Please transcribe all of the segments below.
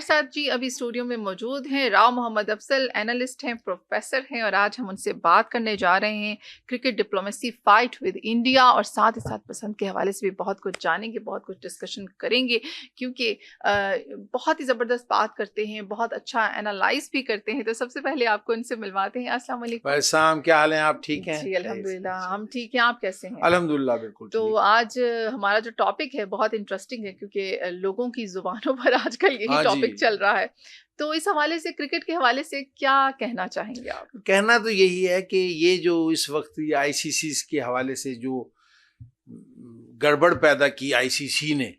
साथ जी अभी स्टूडियो में मौजूद हैं राव मोहम्मद अफजल, एनालिस्ट हैं, प्रोफेसर हैं और आज हम उनसे बात करने जा रहे हैं cricket diplomacy fight with India और साथ ही साथ पसंद के हवाले से भी बहुत कुछ जानेंगे, बहुत कुछ डिस्कशन करेंगे क्योंकि बहुत ही ज़बरदस्त बात करते हैं, बहुत अच्छा एनालाइज भी करते हैं। तो सबसे पहले आपको इनसे मिलवाते हैं। अस्सलाम वालेकुम। भाई साहब, क्या हाल है? आप ठीक हैं? जी अल्हम्दुलिल्लाह, हम ठीक हैं। आप कैसे हैं? अल्हम्दुलिल्लाह बिल्कुल तो ठीक। आज हमारा जो टॉपिक है बहुत इंटरेस्टिंग है क्योंकि लोगों की जुबानों पर आजकल यही हाँ टॉपिक जी। चल रहा है। तो इस हवाले से, क्रिकेट के हवाले से क्या कहना चाहेंगे आप? कहना तो यही है कि ये जो इस वक्त ये आईसीसी के हवाले से जो गड़बड़ पैदा की आईसीसी ने,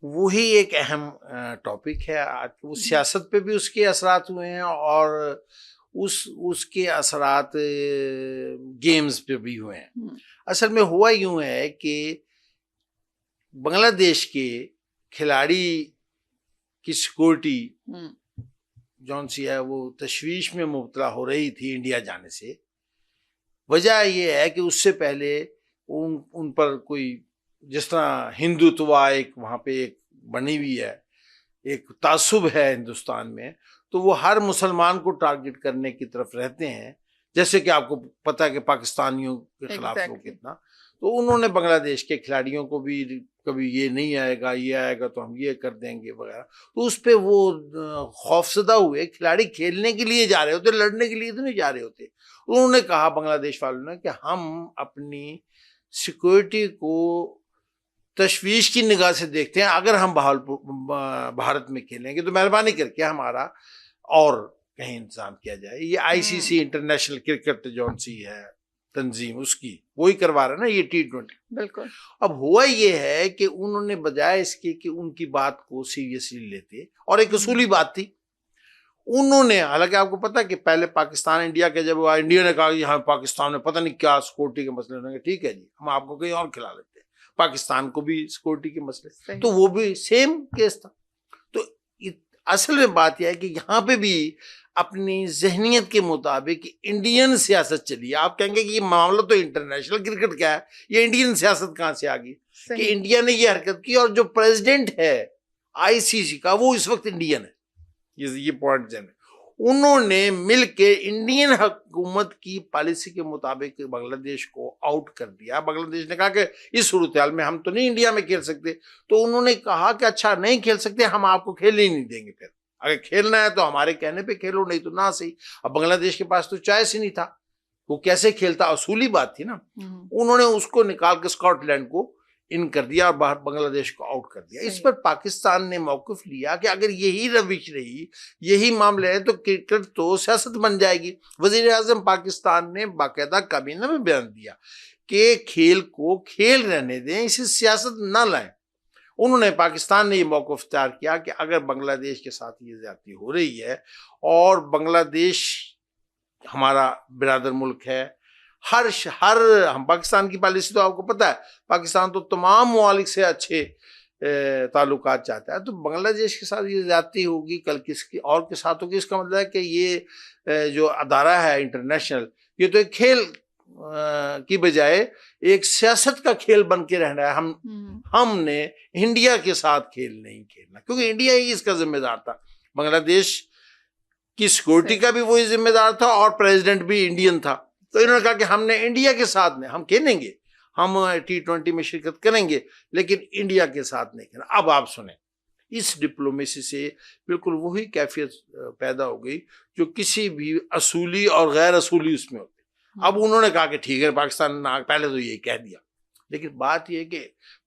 वही एक अहम टॉपिक है। आज वो सियासत पे भी उसके असरात हुए हैं और उसके असरात गेम्स पे भी हुए हैं। असल में हुआ यूं है कि बांग्लादेश के खिलाड़ी की सिक्योरिटी जौन सी है वो तशवीश में मुब्तला हो रही थी इंडिया जाने से। वजह यह है कि उससे पहले उन पर कोई, जिस तरह हिंदुत्व एक वहाँ पे एक बनी हुई है, एक तासुब है हिंदुस्तान में, तो वो हर मुसलमान को टारगेट करने की तरफ रहते हैं। जैसे कि आपको पता है कि पाकिस्तानियों के खिलाफ वो कितना, तो उन्होंने बांग्लादेश के खिलाड़ियों को भी कभी ये नहीं आएगा, ये आएगा तो हम ये कर देंगे वगैरह, तो उस पर वो खौफजदा हुए। खिलाड़ी खेलने के लिए जा रहे होते, लड़ने के लिए तो नहीं जा रहे होते। उन्होंने कहा, बांग्लादेश वालों ने, कि हम अपनी सिक्योरिटी को तशवीश की निगाह से देखते हैं। अगर हम भारत में खेलेंगे तो मेहरबानी करके हमारा और कहीं इंतजाम किया जाए। ये आईसीसी इंटरनेशनल क्रिकेट जौन सी है तंजीम, उसकी वही करवा रहा है ना, ये T20। बिल्कुल। अब हुआ ये है कि उन्होंने बजाय इसके कि उनकी बात को सीरियसली लेते, और एक असूली बात थी, उन्होंने, हालांकि आपको पता है कि पहले पाकिस्तान इंडिया के जब इंडिया ने कहा यहाँ पाकिस्तान में पता नहीं क्या सिक्योरिटी के मसले होंगे, ठीक है जी, हम आपको कहीं और खिला लेते हैं, पाकिस्तान को भी सिक्योरिटी के मसले, तो वो भी सेम केस था। तो असल में बात यह है कि यहाँ पे भी अपनी जहनीत के मुताबिक इंडियन सियासत चली है। आप कहेंगे कि ये मामला तो इंटरनेशनल क्रिकेट का है, ये इंडियन सियासत कहाँ से आ गई कि इंडिया ने ये हरकत की, और जो प्रेसिडेंट है आईसीसी का वो इस वक्त इंडियन है। ये पॉइंट है। उन्होंने मिलके इंडियन हुकूमत की पॉलिसी के मुताबिक बांग्लादेश को आउट कर दिया। बांग्लादेश ने कहा कि इस सूरत हाल में हम तो नहीं इंडिया में खेल सकते, तो उन्होंने कहा कि अच्छा नहीं खेल सकते, हम आपको खेलने ही नहीं देंगे, फिर अगर खेलना है तो हमारे कहने पे खेलो, नहीं तो ना सही। अब बांग्लादेश के पास तो चॉइस ही नहीं था, वो कैसे खेलता, असूली बात थी ना। उन्होंने उसको निकाल के स्कॉटलैंड को इन कर दिया और बाहर बांग्लादेश को आउट कर दिया। इस पर पाकिस्तान ने मौक़िफ़ लिया कि अगर यही रविश रही, यही मामले हैं, तो क्रिकेट तो सियासत बन जाएगी। वज़ीर आज़म पाकिस्तान ने बाकायदा काबीना में बयान दिया कि खेल को खेल रहने दें, इसे सियासत ना लाएं। उन्होंने, पाकिस्तान ने ये मौक़िफ़ इख्तियार किया कि अगर बांग्लादेश के साथ ये ज़्यादती हो रही है, और बांग्लादेश हमारा बिरादर मुल्क है, हर हम पाकिस्तान की पॉलिसी तो आपको पता है, पाकिस्तान तो तमाम ममालिक से अच्छे ताल्लुकात चाहता है, तो बांग्लादेश के साथ ये ज्यादती होगी, कल किसकी और के साथ होगी। इसका मतलब है कि ये जो अदारा है इंटरनेशनल, ये तो एक खेल की बजाय एक सियासत का खेल बन के रहना है। हमने इंडिया के साथ खेल नहीं खेलना, क्योंकि इंडिया ही इसका जिम्मेदार था। बांग्लादेश की सिक्योरिटी का भी वही जिम्मेदार था और प्रेसिडेंट भी इंडियन था। तो इन्होंने कहा कि हमने इंडिया के साथ में हम खेलेंगे, हम T20 में शिरकत करेंगे, लेकिन इंडिया के साथ नहीं खेलना। अब आप सुने, इस डिप्लोमेसी से बिल्कुल वही कैफियत पैदा हो गई जो किसी भी असूली और गैर असूली उसमें होती। अब उन्होंने कहा कि ठीक है, पाकिस्तान ने पहले तो ये कह दिया, लेकिन बात यह कि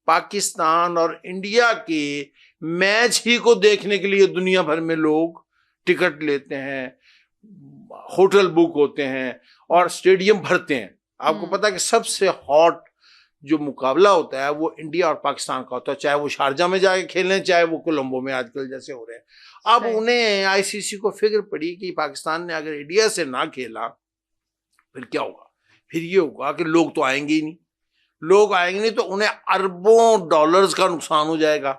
पाकिस्तान और इंडिया के मैच ही को देखने के लिए दुनिया भर में लोग टिकट लेते हैं, होटल बुक होते हैं और स्टेडियम भरते हैं। आपको पता है कि सबसे हॉट जो मुकाबला होता है वो इंडिया और पाकिस्तान का होता है, चाहे वो शारजा में जाके खेलें, चाहे वो कोलंबो में आजकल जैसे हो रहे हैं। अब उन्हें आईसीसी को फिक्र पड़ी कि पाकिस्तान ने अगर इंडिया से ना खेला फिर क्या होगा, फिर ये होगा कि लोग तो आएंगे ही नहीं, लोग आएंगे नहीं तो उन्हें अरबों डॉलर्स का नुकसान हो जाएगा।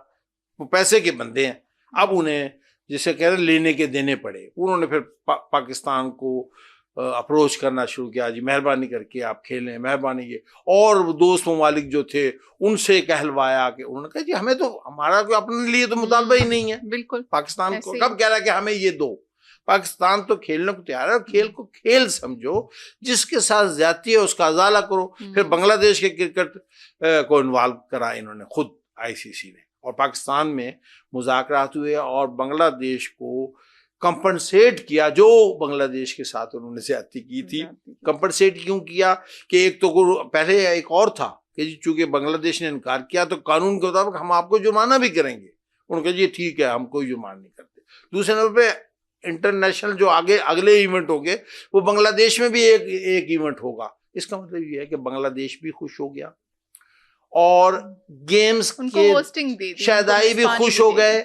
वो पैसे के बंदे हैं, अब उन्हें जिसे कह रहे लेने के देने पड़े। उन्होंने फिर पाकिस्तान को अप्रोच करना शुरू किया, जी मेहरबानी करके आप खेलें, मेहरबानी ये। और दोस्त ममालिक जो थे उनसे कहलवाया कि उन्होंने कहा जी हमें तो, हमारा कोई अपने लिए तो मुतालबा ही नहीं है, बिल्कुल पाकिस्तान को ऐसे कब कह रहा है कि हमें ये दो। पाकिस्तान तो खेलने को तैयार है, और खेल को खेल समझो, जिसके साथ ज्यादती है उसका अजाला करो। फिर बांग्लादेश के क्रिकेट को इन्वॉल्व करा इन्होंने खुद आईसीसी ने, और पाकिस्तान में मुज़ाकरात हुए और बांग्लादेश को कंपनसेट किया जो बांग्लादेश के साथ उन्होंने ज्यादती की थी। कंपनसेट क्यों किया कि एक तो पहले एक और था कि चूंकि बांग्लादेश ने इनकार किया तो कानून के मुताबिक हम आपको जुर्माना भी करेंगे। उन्होंने कहा जी ठीक है, हम कोई जुर्माना नहीं करते। दूसरे नंबर पे इंटरनेशनल जो आगे अगले इवेंट होंगे वो बांग्लादेश में भी एक इवेंट होगा। इसका मतलब ये है कि बांग्लादेश भी खुश हो गया और गेम्स के शायदाई भी खुश हो गए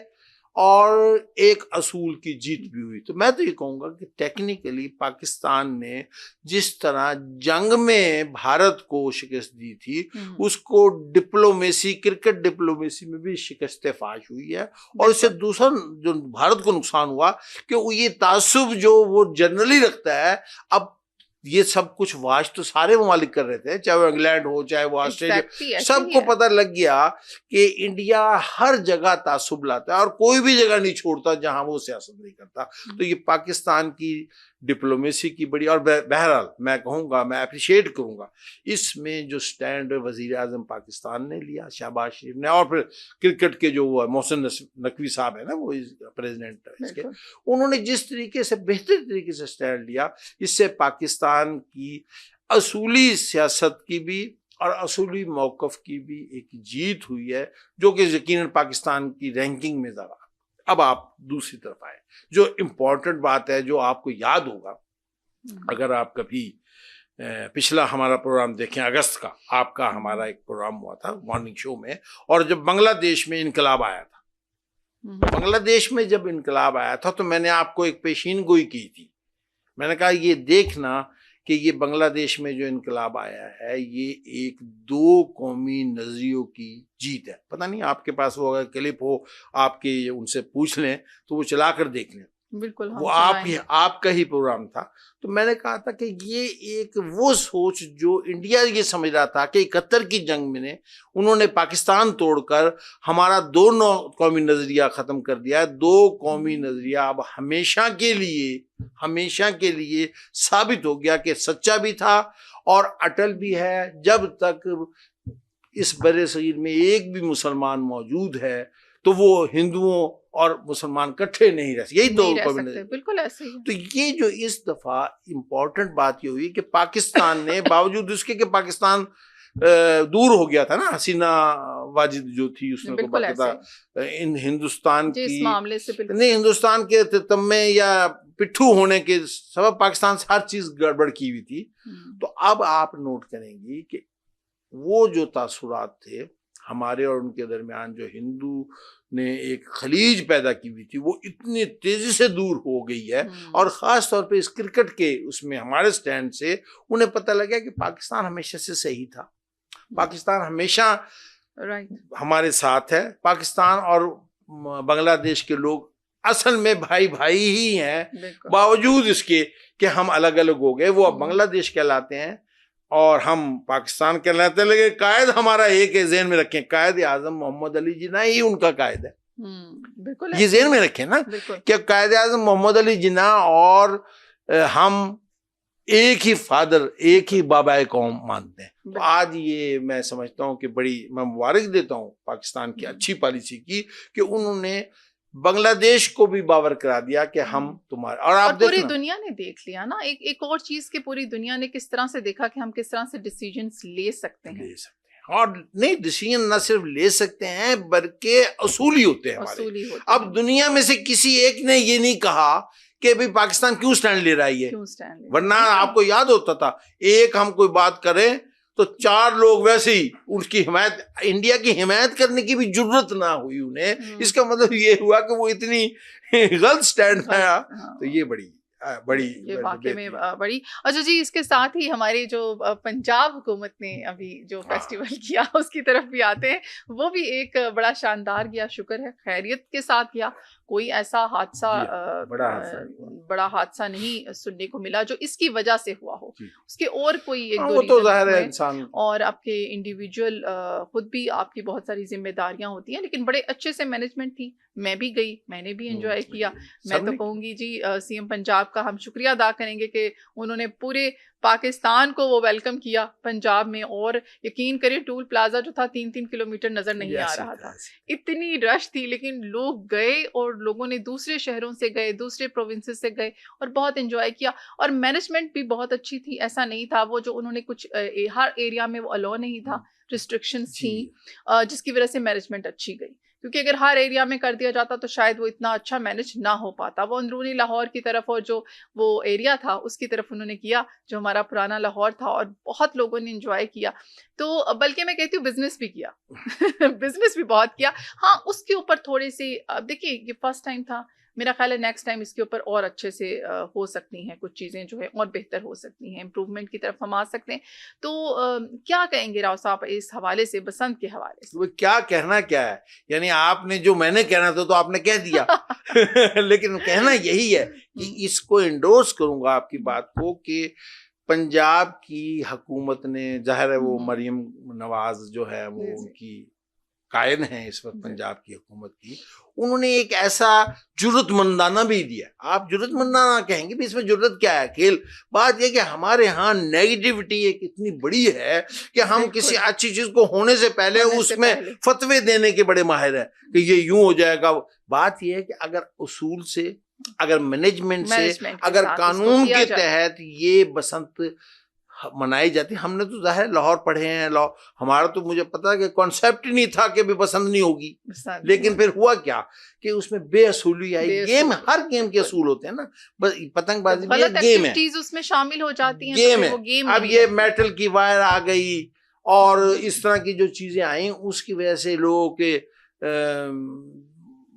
और एक असूल की जीत भी हुई। तो मैं तो ये कहूँगा कि टेक्निकली पाकिस्तान ने जिस तरह जंग में भारत को शिकस्त दी थी, उसको डिप्लोमेसी, क्रिकेट डिप्लोमेसी में भी शिकस्त फाश हुई है। और इससे दूसरा जो भारत को नुकसान हुआ कि वो ये तासुब जो वो जनरली रखता है, अब ये सब कुछ वाश तो सारे ममालिक कर रहे थे, चाहे वो इंग्लैंड हो चाहे वो ऑस्ट्रेलिया, सबको पता लग गया कि इंडिया हर जगह तासुब लाता है और कोई भी जगह नहीं छोड़ता जहां वो सियासत नहीं करता। तो ये पाकिस्तान की डिप्लोमेसी की बड़ी, और बहरहाल मैं कहूँगा, मैं अप्रिशिएट करूँगा इसमें जो स्टैंड वजीर आजम पाकिस्तान ने लिया, शहबाज शरीफ ने, और फिर क्रिकेट के जो वो मोहसिन नकवी साहब है ना, वो प्रेसिडेंट इसके, उन्होंने जिस तरीके से बेहतर तरीके से स्टैंड लिया, इससे पाकिस्तान की असूली सियासत की भी और असूली मौकफ की भी एक जीत हुई है, जो कि यकीनन पाकिस्तान की रैंकिंग में ज़रा। अब आप दूसरी तरफ आए, जो इम्पोर्टेंट बात है, जो आपको याद होगा अगर आप कभी पिछला हमारा प्रोग्राम देखें, अगस्त का आपका हमारा एक प्रोग्राम हुआ था मॉर्निंग शो में, और जब बांग्लादेश में इनकलाब आया था, बांग्लादेश में जब इनकलाब आया था तो मैंने आपको एक पेशीन गोई की थी। मैंने कहा ये देखना कि ये बांग्लादेश में जो इनकलाब आया है ये एक दो कौमी नजरियों की जीत है। पता नहीं आपके पास वो अगर क्लिप हो, आपके उनसे पूछ लें तो वो चला कर देख लें। बिल्कुल, वो आपका ही प्रोग्राम था। तो मैंने कहा था कि ये एक वो सोच जो इंडिया ये समझ रहा था कि 71 की जंग में उन्होंने पाकिस्तान तोड़कर हमारा दो कौमी नजरिया खत्म कर दिया है। दो कौमी नजरिया अब हमेशा के लिए साबित हो गया कि सच्चा भी था और अटल भी है। जब तक इस बड़े सगीर में एक भी मुसलमान मौजूद है तो वो हिंदुओं और मुसलमान इकट्ठे नहीं रह सकते, यही तो बिल्कुल ऐसे ही। तो ये जो इस दफा इम्पोर्टेंट बात ये हुई कि पाकिस्तान ने बावजूद उसके कि पाकिस्तान दूर हो गया था ना, हसीना वाजिद जो थी उसने को पता था इन हिंदुस्तान की मामले से नहीं, हिंदुस्तान के तम्मे या पिट्ठू होने के सबब पाकिस्तान से हर चीज गड़बड़ की हुई थी। तो अब आप नोट करेंगी कि वो जो तासुरात थे हमारे और उनके दरमियान, जो हिंदू ने एक खलीज पैदा की हुई थी, वो इतनी तेजी से दूर हो गई है। और ख़ास तौर पे इस क्रिकेट के उसमें हमारे स्टैंड से उन्हें पता लगा कि पाकिस्तान हमेशा से सही था, पाकिस्तान हमेशा हमारे साथ है। पाकिस्तान और बांग्लादेश के लोग असल में भाई भाई ही हैं, बावजूद इसके कि हम अलग अलग हो गए। वो अब बांग्लादेश कहलाते हैं और हम पाकिस्तान कहलाते हैं, लेकिन कायद हमारा एक है, ज़हन में रखें, कायद आजम मोहम्मद अली जिन्ना ही उनका कायद है। बिल्कुल ये ज़हन में रखें ना कि कायद आजम मोहम्मद अली जिन्ना और हम एक ही फादर, एक ही बाबा कौम मानते हैं। तो आज ये मैं समझता हूँ कि बड़ी मैं मुबारक देता हूँ पाकिस्तान की अच्छी पॉलिसी की कि उन्होंने बांग्लादेश को भी बावर करा दिया कि हम तुम्हारे, और आप पूरी दुनिया ने देख लिया ना एक और चीज के, पूरी दुनिया ने किस तरह से देखा कि हम किस तरह से डिसीजंस ले सकते हैं। और नहीं, डिसीजन न सिर्फ ले सकते हैं बल्कि असूली होते हैं हमारे। अब दुनिया में से किसी एक ने ये नहीं कहा कि भाई पाकिस्तान क्यों स्टैंड ले रहा है, वरना आपको याद होता था एक हम कोई बात करें तो चार लोग वैसे ही उसकी हिमायत, इंडिया की हिमायत करने की भी जरूरत ना हुई उन्हें। इसका मतलब ये हुआ कि वो इतनी गलत स्टैंड आया। तो ये बड़ी वाकई में बड़ी। अच्छा जी, इसके साथ ही हमारी जो पंजाब हुकूमत ने अभी जो फेस्टिवल किया उसकी तरफ भी आते हैं। वो भी एक बड़ा शानदार गया, शुक्र है खैरियत के साथ गया, कोई ऐसा हादसा बड़ा हादसा नहीं सुनने को मिला जो इसकी वजह से हुआ हो। उसके और कोई एक दो वो तो रीजन जाहिर है हुए, इंसान, और आपके इंडिविजुअल खुद भी आपकी बहुत सारी जिम्मेदारियां होती हैं, लेकिन बड़े अच्छे से मैनेजमेंट थी। मैं भी गई, मैंने भी एंजॉय किया। मैं तो कहूंगी जी सीएम पंजाब का हम शुक्रिया अदा करेंगे कि उन्होंने पूरे पाकिस्तान को वो वेलकम किया पंजाब में। और यकीन करें टूल प्लाजा जो था 3-3 किलोमीटर नजर नहीं आ रहा था, इतनी रश थी, लेकिन लोग गए और लोगों ने दूसरे शहरों से गए, दूसरे प्रोविंसेस से गए और बहुत एंजॉय किया। और मैनेजमेंट भी बहुत अच्छी थी, ऐसा नहीं था वो जो उन्होंने कुछ हर एरिया में वो अलाउ नहीं था, रिस्ट्रिक्शंस थी जिसकी वजह से मैनेजमेंट अच्छी गई। क्योंकि अगर हर एरिया में कर दिया जाता तो शायद वो इतना अच्छा मैनेज ना हो पाता। वो अंदरूनी लाहौर की तरफ और जो वो एरिया था उसकी तरफ उन्होंने किया जो हमारा पुराना लाहौर था, और बहुत लोगों ने एंजॉय किया। तो बल्कि मैं कहती हूँ बिजनेस भी किया बिजनेस भी बहुत किया। हाँ, उसके ऊपर थोड़ी सी देखिए ये फर्स्ट टाइम था, मेरा ख्याल है नेक्स्ट टाइम इसके ऊपर और अच्छे से हो सकती हैं कुछ चीज़ें जो है और बेहतर हो सकती हैं, इम्प्रूवमेंट की तरफ हम आ सकते हैं। तो क्या कहेंगे राव साहब इस हवाले से, बसंत के हवाले से? तो क्या कहना क्या है, यानी आपने जो मैंने कहना था तो आपने कह दिया लेकिन कहना यही है कि इसको एंडोर्स करूंगा आपकी बात को कि पंजाब की हुकूमत ने, जाहिर है वो मरियम नवाज जो है वो उनकी कायद है इस वक्त पंजाब की हुकूमत की, उन्होंने एक ऐसा जुर्रतमंदाना भी दिया। आप जुर्रतमंदाना कहेंगे भी, इसमें जुर्रत क्या है? खेल बात यह कि हमारे यहाँ नेगेटिविटी एक इतनी बड़ी है कि हम किसी अच्छी चीज को होने से पहले उसमें फतवे देने के बड़े माहिर हैं कि ये यूं हो जाएगा। बात यह है कि अगर उसूल से, अगर मैनेजमेंट से, अगर कानून के तहत ये बसंत मनाई जाती। हमने तो जाहिर लाहौर पढ़े हैं, हमारा तो मुझे पता है कि कॉन्सेप्ट ही नहीं था कि भी पसंद नहीं होगी, लेकिन फिर हुआ क्या कि उसमें बेअसूली आई। गेम, हर गेम के असूल होते हैं ना, बस पतंगबाजी भी गेम है, चीज उसमें शामिल हो जाती है, गेम है। अब ये मेटल की वायर आ गई और इस तरह की जो चीजें आई उसकी वजह से लोगों के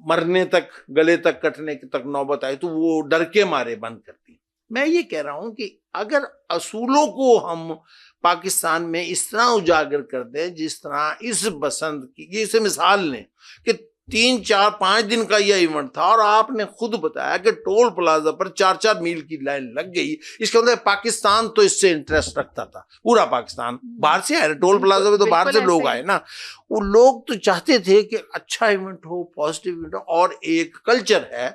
मरने तक, गले तक कटने तक नौबत आई, तो वो डर के मारे बंद करती। मैं ये कह रहा हूं कि अगर असूलों को हम पाकिस्तान में इस तरह उजागर कर दें जिस तरह इस बसंत की, जैसे मिसाल लें कि 3, 4, 5 दिन का यह इवेंट था और आपने खुद बताया कि टोल प्लाजा पर 4-4 मील की लाइन लग गई। इसके मतलब पाकिस्तान तो इससे इंटरेस्ट रखता था, पूरा पाकिस्तान बाहर से आए, टोल प्लाजा में तो बाहर से लोग आए ना, वो लोग तो चाहते थे कि अच्छा इवेंट हो, पॉजिटिव इवेंट हो, और एक कल्चर है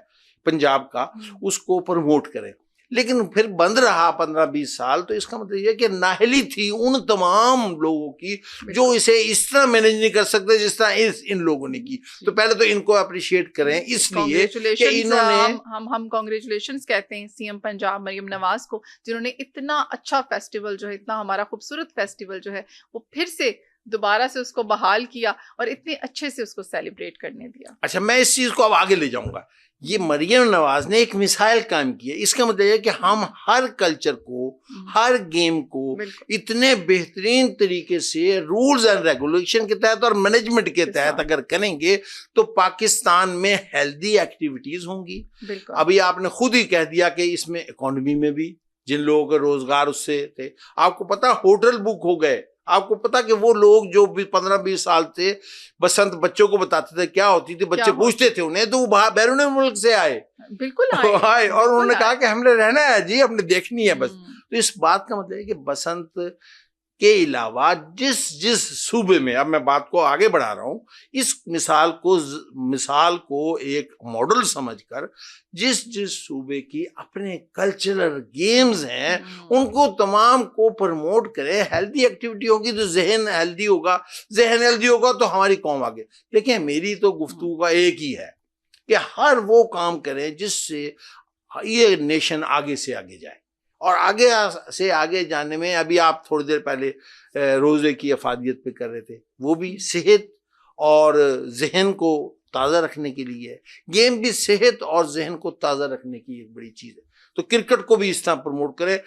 पंजाब का उसको प्रमोट करें। लेकिन फिर बंद रहा 15-20 साल, तो इसका मतलब यह कि नाहली थी उन तमाम लोगों की जो इसे इस तरह मैनेज नहीं कर सकते जिस तरह इन लोगों ने की। तो पहले तो इनको अप्रिशिएट करें, इसलिए कि इन्होंने, हम कांग्रेचुलेशंस कहते हैं सीएम पंजाब मरियम नवाज को, जिन्होंने इतना अच्छा फेस्टिवल जो है, इतना हमारा खूबसूरत फेस्टिवल जो है वो फिर से दोबारा से उसको बहाल किया और इतने अच्छे से उसको सेलिब्रेट करने दिया। अच्छा, मैं इस चीज को अब आगे ले जाऊंगा। ये मरियम नवाज ने एक मिसाइल काम की है। इसका मतलब है कि हम हर कल्चर को, हर गेम को इतने बेहतरीन तरीके से रूल्स एंड रेगुलेशन के तहत और मैनेजमेंट के तहत अगर करेंगे तो पाकिस्तान में हेल्दी एक्टिविटीज होंगी। अभी आपने खुद ही कह दिया कि इसमें इकोनॉमी में भी जिन लोगों का रोजगार उससे थे, आपको पता होटल बुक हो गए। आपको पता कि वो लोग जो 15-20 साल से बसंत बच्चों को बताते थे क्या होती थी, बच्चे पूछते थे उन्हें, तो वो बैरून मुल्क से आए, बिल्कुल आए और उन्होंने कहा कि हमने रहना है जी, हमने देखनी है बस। तो इस बात का मतलब है कि बसंत के अलावा जिस जिस सूबे में, अब मैं बात को आगे बढ़ा रहा हूं, इस मिसाल को एक मॉडल समझकर जिस जिस सूबे की अपने कल्चरल गेम्स हैं उनको तमाम को प्रमोट करें। हेल्दी एक्टिविटी होगी तो जहन हेल्दी होगा, जहन हेल्दी होगा तो हमारी कौम आगे। देखिए, मेरी तो गुफ्तगू का एक ही है कि हर वो काम करें जिससे ये नेशन आगे से आगे जाए, और आगे से आगे जाने में, अभी आप थोड़ी देर पहले रोजे की अफादियत पे कर रहे थे, वो भी सेहत और जहन को ताज़ा रखने के लिए है। गेम भी सेहत और जहन को ताज़ा रखने की एक बड़ी चीज़ है। तो क्रिकेट को भी इस तरह प्रमोट करें,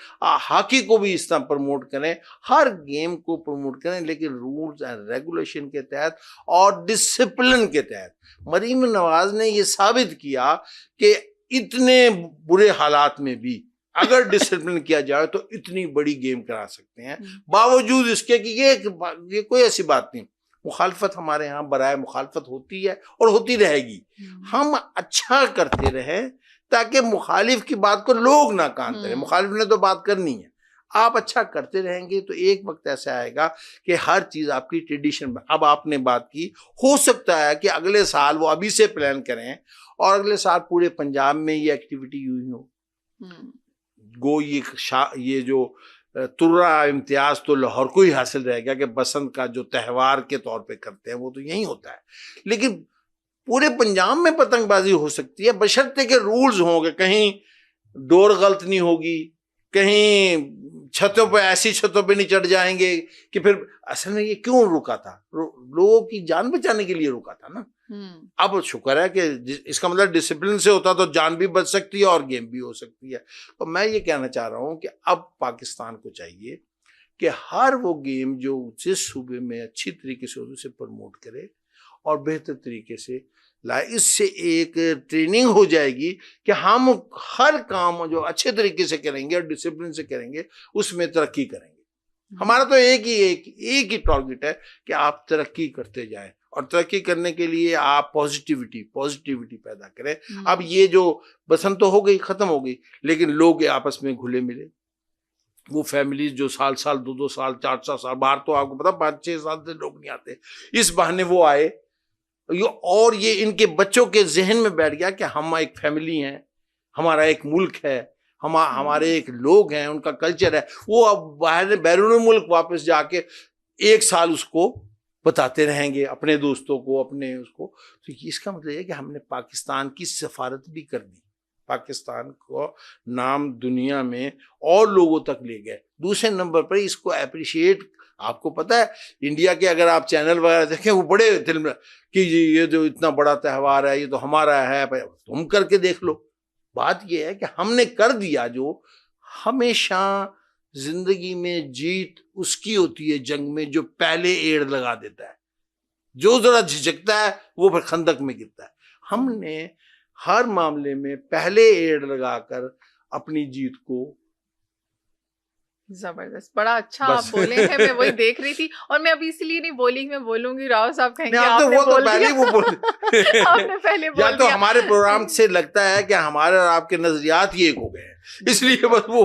हॉकी को भी इस तरह प्रमोट करें, हर गेम को प्रमोट करें, लेकिन रूल्स एंड रेगुलेशन के तहत और डिसिप्लिन के तहत। मरीम नवाज ने ये साबित किया कि इतने बुरे हालात में भी अगर डिसिप्लिन किया जाए तो इतनी बड़ी गेम करा सकते हैं, बावजूद इसके कि ये कोई ऐसी बात नहीं। मुखालफत हमारे यहाँ बराए मुखालफत होती है और होती रहेगी। हम अच्छा करते रहें ताकि मुखालिफ की बात को लोग ना कान धरें। मुखालिफ ने तो बात करनी है, आप अच्छा करते रहेंगे तो एक वक्त ऐसा आएगा कि हर चीज आपकी ट्रेडिशन। अब आपने बात की, हो सकता है कि अगले साल वो अभी से प्लान करें और अगले साल पूरे पंजाब में ये एक्टिविटी हुई हो। गो ये जो तुर्रा इम्तियाज तो लाहौर को ही हासिल रहेगा कि बसंत का जो त्यौहार के तौर पे करते हैं वो तो यही होता है, लेकिन पूरे पंजाब में पतंगबाजी हो सकती है बशर्ते के रूल्स होंगे। कहीं डोर गलत नहीं होगी, कहीं छतों पे ऐसी छतों पे नहीं चढ़ जाएंगे कि फिर असल में ये क्यों रुका था, लोगों की जान बचाने के लिए रुका था ना। अब शुक्र है कि इसका मतलब डिसिप्लिन से होता तो जान भी बच सकती है और गेम भी हो सकती है। तो मैं ये कहना चाह रहा हूं कि अब पाकिस्तान को चाहिए कि हर वो गेम जो जिस सूबे में अच्छी तरीके से उसे प्रमोट करे और बेहतर तरीके से लाए। इससे एक ट्रेनिंग हो जाएगी कि हम हर काम जो अच्छे तरीके से करेंगे और डिसिप्लिन से करेंगे उसमें तरक्की करेंगे। हमारा तो एक ही टारगेट है कि आप तरक्की करते जाएं और तरक्की करने के लिए आप पॉजिटिविटी पैदा करें। अब ये जो बसंत तो हो गई, खत्म हो गई, लेकिन लोग आपस में घुले मिले, वो फैमिलीज जो साल 2-2 साल 4-4 साल बाहर, तो आपको पता 5-6 साल से लोग नहीं आते, इस बहाने वो आए और ये इनके बच्चों के जहन में बैठ गया कि हम एक फैमिली हैं, हमारा एक मुल्क है, हमारे एक लोग हैं, उनका कल्चर है। वो अब बाहर बैरून मुल्क वापस जाके 1 साल उसको बताते रहेंगे अपने दोस्तों को, अपने उसको। तो इसका मतलब है कि हमने पाकिस्तान की सफारत भी कर दी, पाकिस्तान को नाम दुनिया में और लोगों तक ले गए। दूसरे नंबर पर इसको अप्रिशिएट, आपको पता है इंडिया के अगर आप चैनल वगैरह देखें वो बड़े दिल में कि ये जो इतना बड़ा त्यौहार है ये तो हमारा है, तुम करके देख लो। बात ये है कि हमने कर दिया जो हमेशा जिंदगी में जीत उसकी होती है जंग में जो पहले एड़ लगा देता है, जो जरा झिझकता है वो फिर खंदक में गिरता है। हमने हर मामले में पहले एड़ लगाकर अपनी जीत को। जबरदस्त, बड़ा अच्छा आप बोले हैं, मैं वही देख रही थी और मैं अभी इसलिए नहीं बोली, मैं बोलूंगी राव साहब कहेंगे आपने बोल दिया। आपने पहले बोल या तो हमारे प्रोग्राम से लगता है कि हमारे और आपके नजरियात ही एक हो गए हैं, इसलिए बस वो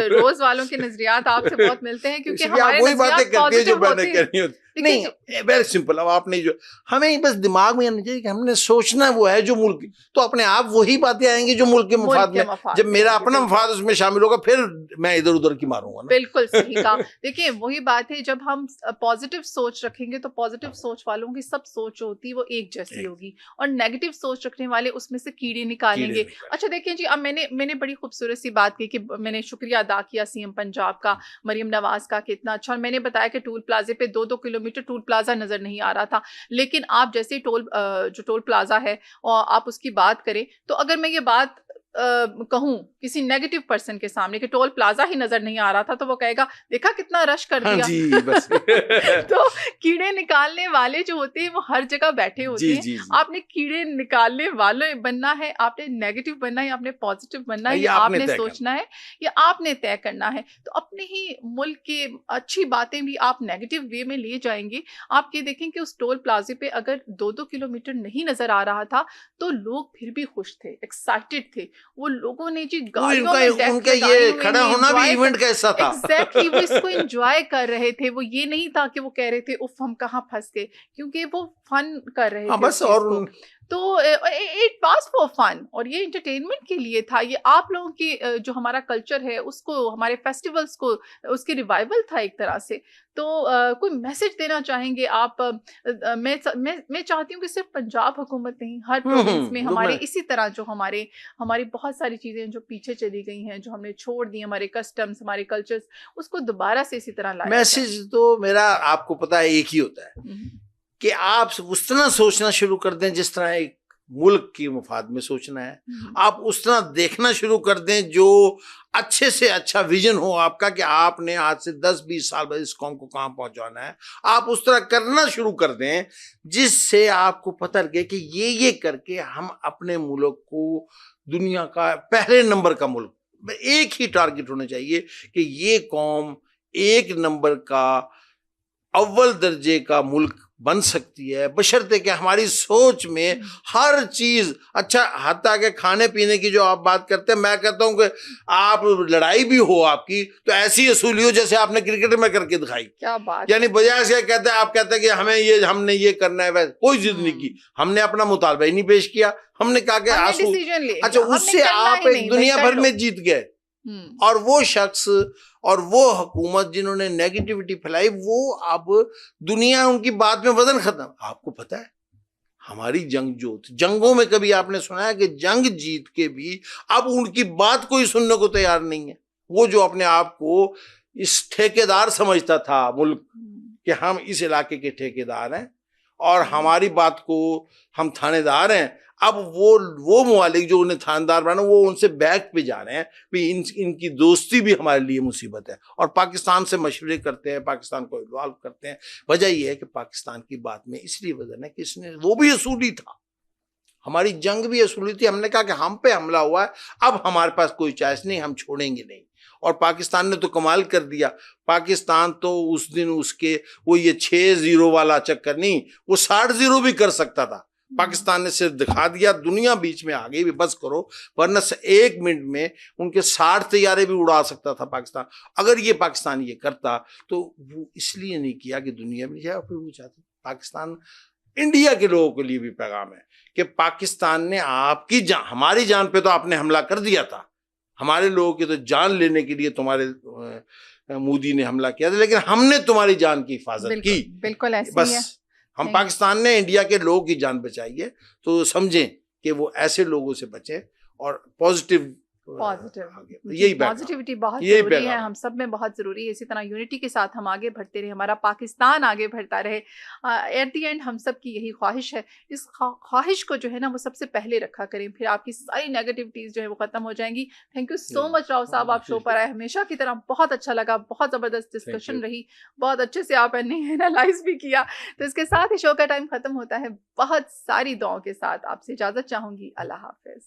रोज वालों के नजरियात आपसे बहुत मिलते हैं क्योंकि हमारे वही बातें करती है जो मैंने करनी होती। नहीं, वेरी सिंपल। अब आपने जो हमें बस दिमाग में आना चाहिए कि हमने सोचना वो है जो मुल्क, तो अपने आप वही बातें आएंगी जो मुल्क के मफाद में। जब मेरा अपना मफाद उसमें शामिल होगा फिर मैं इधर उधर की मारूंगा ना। बिल्कुल सही कहा। देखिए वही बात है, जब हम पॉजिटिव सोच रखेंगे तो पॉजिटिव सोच वालों की सब सोच होती है वो एक जैसी होगी और नेगेटिव सोच रखने वाले उसमें से कीड़े निकालेंगे। अच्छा देखिए जी, अब मैंने बड़ी खूबसूरत सी बात की कि मैंने शुक्रिया अदा किया सीएम पंजाब का, मरियम नवाज का, कितना अच्छा। और मैंने बताया कि टोल प्लाजे पे 2-2 किलोमीटर टोल प्लाजा नजर नहीं आ रहा था, लेकिन आप जैसे जो टोल प्लाजा है और आप उसकी बात करें तो अगर मैं ये बात कहूं किसी नेगेटिव पर्सन के सामने कि टोल प्लाजा ही नजर नहीं आ रहा था तो वो कहेगा देखा कितना रश कर दिया। हाँ जी, बस। तो कीड़े निकालने वाले जो होते हैं वो हर जगह बैठे होते हैं। जी। आपने कीड़े निकालने वाले बनना है, आपने नेगेटिव बनना है, आपने पॉजिटिव बनना है, ये आपने सोचना है, ये आपने तय करना है। तो अपने ही मुल्क की अच्छी बातें भी आप नेगेटिव वे में ले जाएंगे। आप ये देखें कि उस टोल प्लाजे पे अगर 2-2 किलोमीटर नहीं नजर आ रहा था तो लोग फिर भी खुश थे, एक्साइटेड थे। वो लोगों ने जी उनका ये खड़ा होना भी इवेंट कैसा था। एग्जैक्टली वो इसको एंजॉय कर रहे थे। वो ये नहीं था कि वो कह रहे थे उफ हम कहाँ फंस गए, क्योंकि वो फन कर रहे थे बस। और तो इट वाज फॉर फन और ये एंटरटेनमेंट के लिए था। ये आप लोगों की जो हमारा कल्चर है उसको, हमारे फेस्टिवल्स को, उसकी रिवाइवल था एक तरह से। तो कोई मैसेज देना चाहेंगे आप? मैं चाहती हूँ कि सिर्फ पंजाब हुकूमत नहीं, हर प्रोविंस में हमारे इसी तरह जो हमारी बहुत सारी चीजें जो पीछे चली गई हैं, जो हमने छोड़ दी, हमारे कस्टम्स, हमारे कल्चर्स, उसको दोबारा से इसी तरह लाया। मैसेज तो मेरा आपको पता है एक ही होता है कि आप उस तरह सोचना शुरू कर दें जिस तरह एक मुल्क की मुफाद में सोचना है। आप उस तरह देखना शुरू कर दें जो अच्छे से अच्छा विजन हो आपका कि आपने आज से 10-20 साल बाद इस कौम को कहाँ पहुंचाना है। आप उस तरह करना शुरू कर दें जिससे आपको पता लगे कि ये करके हम अपने मुल्क को दुनिया का पहले नंबर का मुल्क, एक ही टारगेट होना चाहिए कि ये कौम 1 नंबर का अव्वल दर्जे का मुल्क बन सकती है, बशर्ते कि हमारी सोच में हर चीज अच्छा, हत्ता के खाने पीने की जो आप बात करते हैं, मैं कहता हूं कि आप लड़ाई भी हो आपकी तो ऐसी असूली हो जैसे आपने क्रिकेट में करके दिखाई। क्या बात, यानी बजाय से कहते हैं, आप कहते हैं कि हमने ये करना है, वैसे कोई जिद नहीं की, हमने अपना मुतालबा ही नहीं पेश किया, हमने कहा कि आंसू, अच्छा उससे आप एक दुनिया भर में जीत गए। और वो शख्स और वो हुकूमत जिन्होंने नेगेटिविटी फैलाई, वो अब दुनिया उनकी बात में वजन खत्म। आपको पता है हमारी जंग जो थी, जंगों में कभी आपने सुना है कि जंग जीत के भी अब उनकी बात कोई सुनने को तैयार नहीं है। वो जो अपने आप को इस ठेकेदार समझता था मुल्क कि हम इस इलाके के ठेकेदार हैं और हमारी बात को हम थानेदार हैं, अब वो मुमालिक जो उन्हें थानेदार बना, वो उनसे बैक पे जा रहे हैं भी इनकी दोस्ती भी हमारे लिए मुसीबत है, और पाकिस्तान से मशवरे करते हैं, पाकिस्तान को इन्वॉल्व करते हैं। वजह यह है कि पाकिस्तान की बात में इसलिए वजन है कि इसने, वो भी असूली था, हमारी जंग भी असूली थी। हमने कहा कि हम पे हमला हुआ है, अब हमारे पास कोई चॉइस नहीं, हम छोड़ेंगे नहीं। और पाकिस्तान ने तो कमाल कर दिया। पाकिस्तान तो उस दिन उसके वो ये 6-0 वाला चक्कर नहीं, वो 60-0 भी कर सकता था। पाकिस्तान ने सिर्फ दिखा दिया, दुनिया बीच में आ गई भी बस करो, वरना 1 मिनट में उनके 60 तैयारे भी उड़ा सकता था पाकिस्तान। अगर ये पाकिस्तान ये करता तो वो इसलिए नहीं किया कि दुनिया में जाए, फिर वो चाहते। पाकिस्तान, इंडिया के लोगों के लिए भी पैगाम है कि पाकिस्तान ने आपकी जान, हमारी जान पे तो आपने हमला कर दिया था, हमारे लोगों की तो जान लेने के लिए तुम्हारे मोदी ने हमला किया था, लेकिन हमने तुम्हारी जान की हिफाजत की। बिल्कुल ऐसे बस ही है। हम पाकिस्तान ने इंडिया के लोगों की जान बचाई है, तो समझें कि वो ऐसे लोगों से बचें और पॉजिटिव यही पॉजिटिविटी बहुत जरूरी है, हम सब में बहुत जरूरी है। इसी तरह यूनिटी के साथ हम आगे बढ़ते रहे, हमारा पाकिस्तान आगे बढ़ता रहे। एट द एंड हम सब की यही ख्वाहिश है। इस ख्वाहिश को जो है ना वो सबसे पहले रखा करें, फिर आपकी सारी नेगेटिविटीज जो है वो खत्म हो जाएंगी। Thank you so much Rao साहब, आप शो पर आए, हमेशा की तरह बहुत अच्छा लगा, बहुत जबरदस्त डिस्कशन रही, बहुत अच्छे से आपने एनालाइज भी किया। तो इसके साथ ही शो का टाइम खत्म होता है। बहुत सारी दुआओं के साथ आपसे इजाजत चाहूंगी। अल्लाह हाफिज।